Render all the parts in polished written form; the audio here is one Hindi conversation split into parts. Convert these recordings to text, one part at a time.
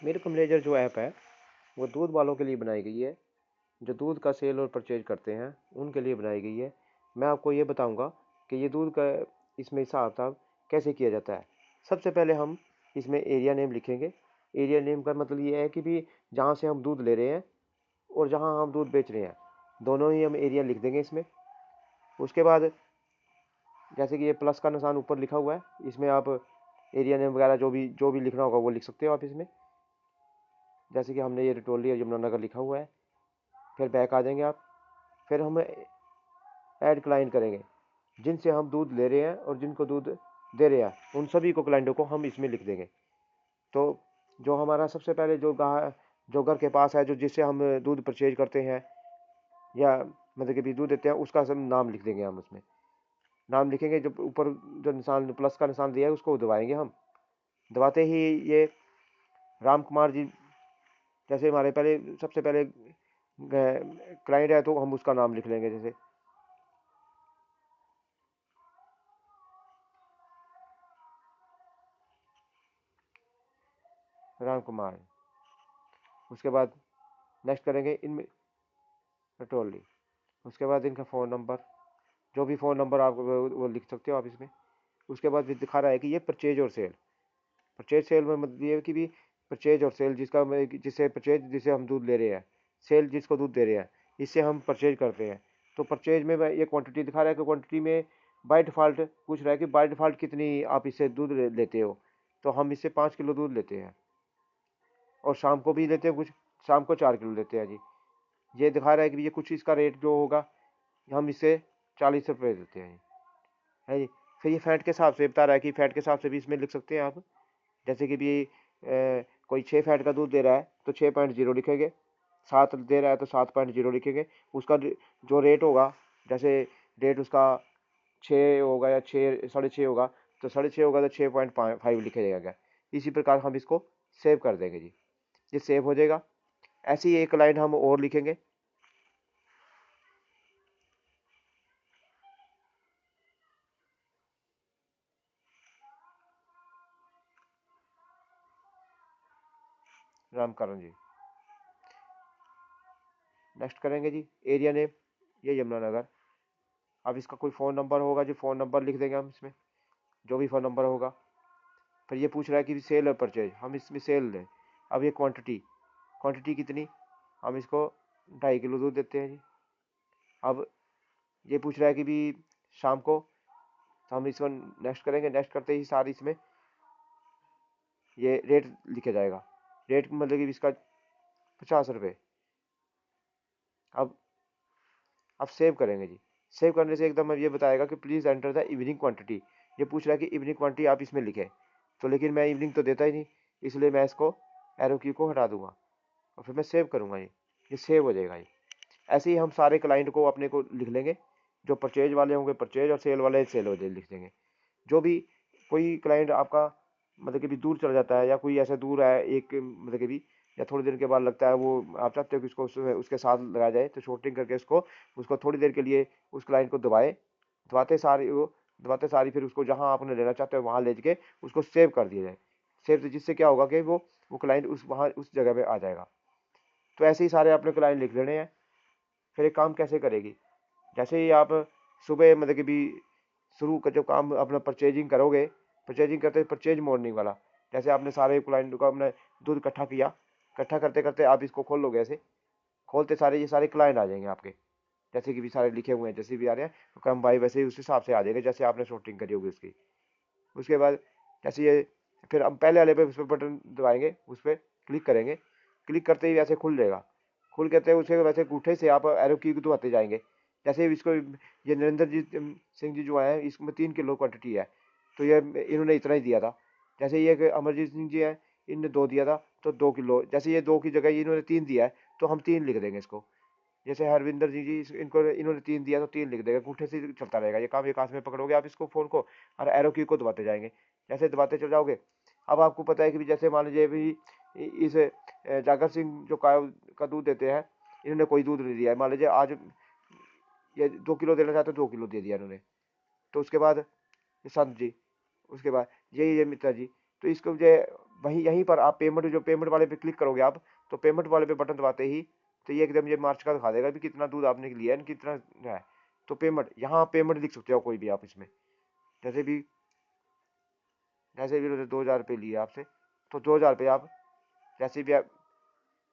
मिल्क मैनेजर जो ऐप है वो दूध वालों के लिए बनाई गई है, जो दूध का सेल और परचेज करते हैं उनके लिए बनाई गई है। मैं आपको ये बताऊंगा कि ये दूध का इसमें हिसाब किताब कैसे किया जाता है। सबसे पहले हम इसमें एरिया नेम लिखेंगे। एरिया नेम का मतलब ये है कि भी जहाँ से हम दूध ले रहे हैं और जहाँ हम दूध बेच रहे हैं, दोनों ही हम एरिया लिख देंगे इसमें। उसके बाद जैसे कि ये प्लस का निशान ऊपर लिखा हुआ है, इसमें आप एरिया नेम वगैरह जो भी लिखना होगा वो लिख सकते हो आप इसमें। जैसे कि हमने ये रटोली और यमुनानगर लिखा हुआ है। फिर बैक आ जाएंगे आप। फिर हम ऐड क्लाइंट करेंगे, जिनसे हम दूध ले रहे हैं और जिनको दूध दे रहे हैं उन सभी को क्लाइंटों को हम इसमें लिख देंगे। तो जो हमारा सबसे पहले जो घर के पास है, जो जिससे हम दूध परचेज करते हैं या मतलब कि भी दूध देते हैं, उसका सब नाम लिख देंगे हम उसमें। नाम लिखेंगे, जो ऊपर जो निशान प्लस का निशान दिया है उसको दबाएंगे हम। दबाते ही ये राम कुमार जी जैसे हमारे पहले सबसे पहले क्लाइंट है तो हम उसका नाम लिख लेंगे, जैसे राम कुमार। उसके बाद नेक्स्ट करेंगे इनमें टोली। उसके बाद इनका फ़ोन नंबर, जो भी फ़ोन नंबर आप वो लिख सकते हो आप इसमें। उसके बाद भी दिखा रहा है कि ये परचेज और सेल। परचेज सेल में मतलब ये है कि भी परचेज और सेल जिससे परचेज जिसे हम दूध ले रहे हैं, सेल जिसको दूध दे रहे हैं, इससे हम परचेज करते हैं। तो परचेज में ये क्वांटिटी दिखा रहा है कि क्वांटिटी में बाय डिफ़ॉल्ट पूछ रहा है कि बाय डिफ़ॉल्ट कितनी आप इससे दूध लेते हो। तो हम इससे 5 किलो दूध लेते हैं और शाम को भी लेते हैं कुछ, शाम को 4 किलो लेते हैं जी। ये दिखा रहा है कि ये कुछ इसका रेट जो होगा हम इसे 40 रुपये देते हैं, है जी। फिर ये फैट के हिसाब से बता रहा है कि फैट के हिसाब से भी इसमें लिख सकते हैं आप। जैसे कि भी कोई 6 फैट का दूध दे रहा है तो 6.0 लिखेंगे, 7 दे रहा है तो 7.0 लिखेंगे। उसका जो रेट होगा, जैसे रेट उसका 6 होगा या 6, 6.5 होगा, तो 6.5 होगा तो 6.5 लिखा जाएगा। इसी प्रकार हम इसको सेव कर देंगे जी। ये सेव हो जाएगा। ऐसी ही एक लाइन हम और लिखेंगे। रामकरण जी। नेक्स्ट करेंगे जी एरिया नेम, ये यमुनानगर। अब इसका कोई फ़ोन नंबर होगा जो फ़ोन नंबर लिख देंगे हम इसमें, जो भी फ़ोन नंबर होगा। फिर ये पूछ रहा है कि सेल और परचेज, हम इसमें सेल दें। अब ये क्वांटिटी, क्वांटिटी कितनी, हम इसको 2.5 किलो दूध देते हैं जी। अब ये पूछ रहा है कि भी शाम को, तो हम इसको नेक्स्ट करेंगे। नेक्स्ट करते ही सारी इसमें ये रेट लिखा जाएगा। रेट मतलब कि इसका 50 रुपये। अब सेव करेंगे जी। सेव करने से एकदम अब ये बताएगा कि please enter the evening quantity. ये पूछ रहा है कि इवनिंग क्वांटिटी आप इसमें लिखें, तो लेकिन मैं इवनिंग तो देता ही नहीं, इसलिए मैं इसको एरो की को हटा दूंगा और फिर मैं सेव करूंगा। ये सेव हो जाएगा। ये ऐसे ही हम सारे क्लाइंट को अपने को लिख लेंगे। जो परचेज वाले होंगे परचेज और सेल वाले सेल हो जाए लिख देंगे। जो भी कोई क्लाइंट आपका मतलब कि भी दूर चला जाता है, या कोई ऐसा दूर है एक मतलब कि भी, या थोड़ी देर के बाद लगता है, वो आप चाहते हो कि उसके साथ लगाया जाए, तो शॉर्टिंग करके उसको थोड़ी देर के लिए उस क्लाइंट को दबाते सारी फिर उसको जहां आपने लेना चाहते हो वहां ले के उसको सेव कर दिया जाए। सेव से जिससे क्या होगा कि वो क्लाइंट उस जगह पे आ जाएगा। तो ऐसे ही सारे अपने क्लाइंट लिख लेने हैं। फिर एक काम कैसे करेगी, जैसे ही आप सुबह मतलब कि भी शुरू का जो काम अपना परचेजिंग करोगे, परचेजिंग करते परचेज मॉर्निंग वाला, जैसे आपने सारे क्लाइंट को अपने दूध इकट्ठा किया, इकट्ठा करते करते आप इसको खोल लोगे। ऐसे खोलते सारे ये सारे क्लाइंट आ जाएंगे आपके, जैसे कि भी सारे लिखे हुए हैं, जैसे भी आ रहे हैं तो कम भाई वैसे ही उस हिसाब से आ जाएगा जैसे आपने शॉर्टिंग करी होगी उसकी। उसके बाद जैसे ये फिर हम पहले वाले पे उस पर बटन दबाएंगे, उस पर क्लिक करेंगे। क्लिक करते ही वैसे खुल जाएगा। खुल कहते हैं उसे वैसे अंगूठे से आप एरो की को दबाते जाएंगे। जैसे इसको ये नरेंद्र जी सिंह जी जो है, इसमें 3 किलो क्वांटिटी है, तो ये इन्होंने इतना ही दिया था। जैसे ये अमरजीत सिंह जी है, इनने 2 दिया था तो 2 किलो, जैसे ये 2 की जगह इन्होंने 3 दिया है तो हम 3 लिख देंगे इसको। जैसे हरविंदर जी इनको इन्होंने 3 दिया तो 3 लिख देगा। अंगूठे से चलता रहेगा ये काम। एक हाथ में पकड़ोगे आप इसको फ़ोन को और एरो की को दबाते जाएंगे। जैसे दबाते चल जाओगे, अब आपको पता है कि जैसे मान लीजिए भी इस जागर सिंह जो का दूध देते हैं, इन्होंने कोई दूध नहीं दिया है। मान लीजिए आज ये 2 किलो देना चाहते 2 किलो दे दिया इन्होंने। तो उसके बाद संत जी, उसके बाद ये मित्रा जी, तो इसको मुझे वहीं यहीं पर आप पेमेंट, जो पेमेंट वाले पे क्लिक करोगे आप, तो पेमेंट वाले पे बटन दबाते ही तो ये एकदम ये मार्च का दिखा देगा भी कितना दूध आपने लिया है, कितना है। तो पेमेंट, यहाँ पेमेंट लिख सकते हो कोई भी आप इसमें, जैसे भी 2000 रुपये लिए आपसे, तो 2000 रुपये आप जैसे भी आप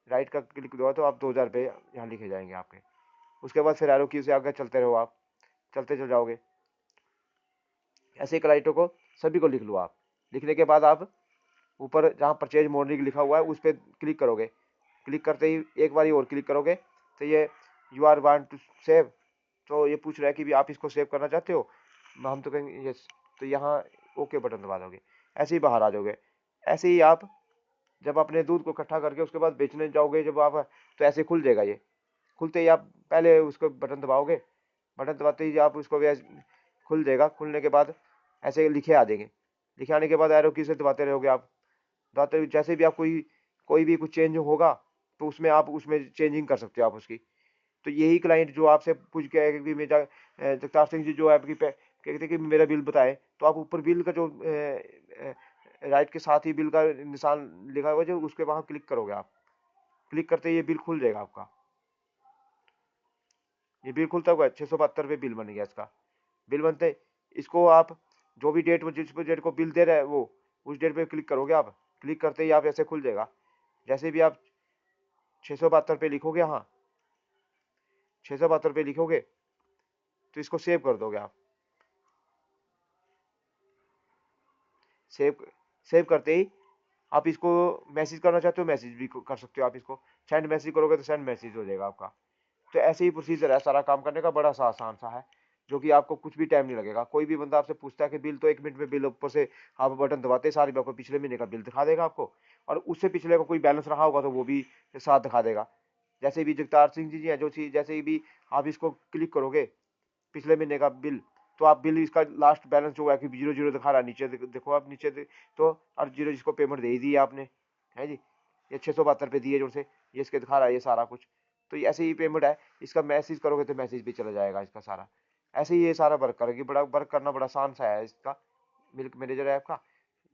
राइट का क्लिक दो तो आप 2000 रुपये यहाँ लिखे जाएंगे आपके। उसके बाद फिर एरो की से आगे चलते रहो, आप चलते चल जाओगे। ऐसे क्लाइंटों को सभी को लिख लो आप। लिखने के बाद आप ऊपर जहाँ परचेज मॉर्निंग लिखा हुआ है उस पर क्लिक करोगे। क्लिक करते ही एक बार और क्लिक करोगे तो ये you are want to save, तो ये पूछ रहा है कि भी आप इसको सेव करना चाहते हो, हम तो कहेंगे यस। तो यहाँ ओके बटन दबा दोगे, ऐसे ही बाहर आ जाओगे। ऐसे ही आप जब अपने दूध को इकट्ठा करके उसके बाद बेचने जाओगे जब आप, तो ऐसे खुल जाएगा। ये खुलते ही आप पहले उसको बटन दबाओगे, बटन दबाते ही आप उसको भी खुल जाएगा। खुलने के बाद ऐसे लिखे आ जाएंगे। लिखे आने के बाद एरो की से दबाते रहोगे आप, दबाते जैसे भी आप कोई भी कुछ चेंज होगा तो उसमें आप उसमें चेंजिंग कर सकते हो आप उसकी। तो यही क्लाइंट जो आपसे पूछ के आएगा कि मेरा जगतार सिंह जी जो आपकी कहते कि मेरा बिल बताए, तो आप ऊपर बिल का जो राइट के साथ ही बिल का निशान लिखा हुआ जो उसके वहां क्लिक करोगे आप। क्लिक करते ही ये बिल खुल जाएगा आपका। ये बिल खुलता हुआ 672 बिल बन गया इसका। बिल बनते इसको आप जो भी डेट, जिस डेट को बिल दे रहे हैं वो उस डेट पे क्लिक करोगे आप। क्लिक करते ही आप ऐसे खुल जाएगा। जैसे भी आप 672 लिखोगे, हाँ 672 लिखोगे तो इसको सेव कर दोगे आप। सेव सेव करते ही आप इसको मैसेज करना चाहते हो मैसेज भी कर सकते हो आप। इसको सेंड मैसेज करोगे तो सेंड मैसेज हो जाएगा आपका। तो ऐसे ही प्रोसीजर है सारा काम करने का, बड़ा सा आसान सा है, जो कि आपको कुछ भी टाइम नहीं लगेगा। कोई भी बंदा आपसे पूछता है कि बिल, तो 1 मिनट में बिल ऊपर से आप बटन दबाते सारी आपको पिछले महीने का बिल दिखा देगा आपको, और उससे पिछले का कोई बैलेंस रहा होगा तो वो भी साथ दिखा देगा। जैसे भी जगतार सिंह जी हैं जो चीज, जैसे भी आप इसको क्लिक करोगे पिछले महीने का बिल, तो आप बिल इसका लास्ट बैलेंस जो है कि 0 0 दिखा रहा है नीचे, देखो आप नीचे तो और 0 जिसको पेमेंट दे ही दी आपने, है जी। ये 672 दिए जो से ये इसके दिखा रहा है ये सारा कुछ। तो ये ऐसे ही पेमेंट है। इसका मैसेज करोगे तो मैसेज भी चला जाएगा इसका सारा। ऐसे ही ये सारा वर्क करेगी। बड़ा वर्क करना बड़ा आसान सा है इसका, मिल्क मैनेजर ऐप का।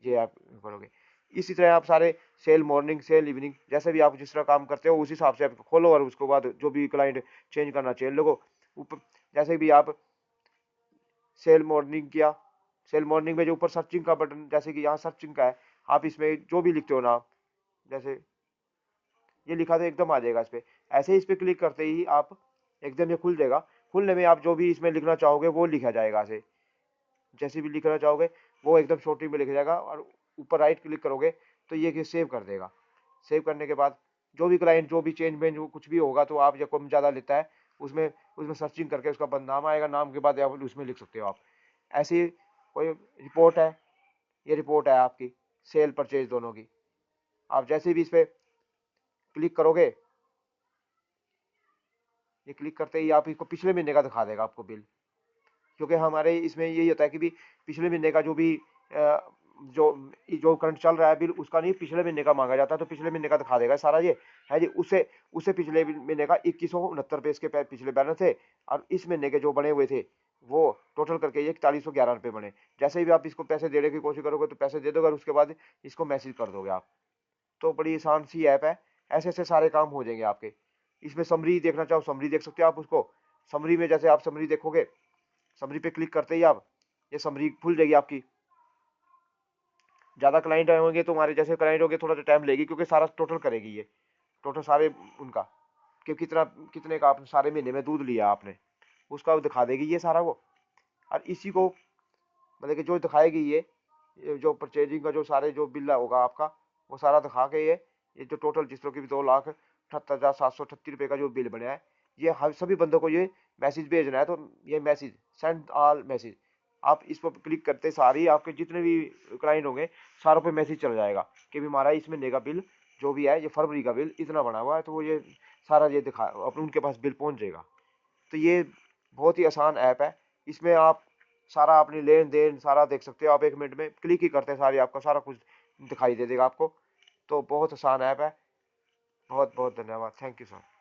ये आप करोगे इसी तरह आप सारे सेल मॉर्निंग सेल इवनिंग जैसे भी आप जिस तरह काम करते हो उस हिसाब से आप खोलो, और उसके बाद जो भी क्लाइंट चेंज करना चाहिए लोगो ऊपर। जैसे भी आप सेल मॉर्निंग किया, सेल मॉर्निंग में जो ऊपर सर्चिंग का बटन, जैसे कि यहाँ सर्चिंग का है, आप इसमें जो भी लिखते हो ना, जैसे ये लिखा तो एकदम आ जाएगा इस पे। ऐसे ही इस पे क्लिक करते ही आप एकदम ये खुल जाएगा। खुलने में आप जो भी इसमें लिखना चाहोगे वो लिखा जाएगा। ऐसे जैसे भी लिखना चाहोगे वो एकदम शॉर्टिंग में लिखा जाएगा, और ऊपर राइट क्लिक करोगे तो ये सेव कर देगा। सेव करने के बाद जो भी क्लाइंट जो भी चेंज में जो कुछ भी होगा तो आप जो कम ज़्यादा लेता है उसमें उसमें सर्चिंग करके उसका नाम आएगा, नाम के बाद आप उसमें लिख सकते हो आप। ऐसी कोई रिपोर्ट है, ये रिपोर्ट है आपकी सेल परचेज दोनों की। आप जैसे भी इस पर क्लिक करोगे, ये क्लिक करते ही आप इसको पिछले महीने का दिखा देगा आपको बिल। क्योंकि हमारे इसमें यही होता है कि भी पिछले महीने का जो भी जो जो करंट चल रहा है बिल उसका नहीं, पिछले महीने का मांगा जाता है, तो पिछले महीने का दिखा देगा सारा ये, है जी। उससे उससे पिछले महीने का 2169 इसके पिछले बैलेंस थे, और इस महीने के जो बने हुए थे वो टोटल करके ये 4111 रुपये बने। जैसे भी आप इसको पैसे देने की कोशिश करोगे तो पैसे दे दोगे, और उसके बाद इसको मैसेज कर दोगे आप। तो बड़ी आसान सी ऐप है। ऐसे ऐसे सारे काम हो जाएंगे आपके। इसमें समरी देखना चाहो समरी देख सकते हो आप उसको। समरी में जैसे आप समरी देखोगे, समरी पे क्लिक करते ही आप ये समरी खुल जाएगी आपकी। ज्यादा क्लाइंट आए होंगे तो हमारे जैसे क्लाइंट होंगे थोड़ा सा टाइम लेगी, क्योंकि सारा टोटल करेगी ये, टोटल सारे उनका कि कितना कितने का आपने सारे महीने में दूध लिया आपने, उसका दिखा देगी ये सारा वो। और इसी को मतलब कि जो दिखाएगी ये जो परचेजिंग का जो सारे जो बिल होगा आपका वो सारा दिखा के ये जो टोटल जिस तरह की 2,78,738 रुपये का जो बिल बना है, ये हर सभी बंदों को ये मैसेज भेजना है। तो ये मैसेज सेंड ऑल मैसेज, आप इस पर क्लिक करते सारी आपके जितने भी क्लाइंट होंगे सारों पे मैसेज चल जाएगा कि भी हमारा इस महीने का बिल जो भी है, ये फरवरी का बिल इतना बना हुआ है, तो वो ये सारा ये दिखा अपने उनके पास बिल पहुंच जाएगा। तो ये बहुत ही आसान ऐप है। इसमें आप सारा अपनी लेन देन सारा देख सकते हो। आप 1 मिनट में क्लिक ही करते हैं सारी आपका सारा कुछ दिखाई दे देगा आपको। तो बहुत आसान ऐप है। बहुत बहुत धन्यवाद। Thank you sir.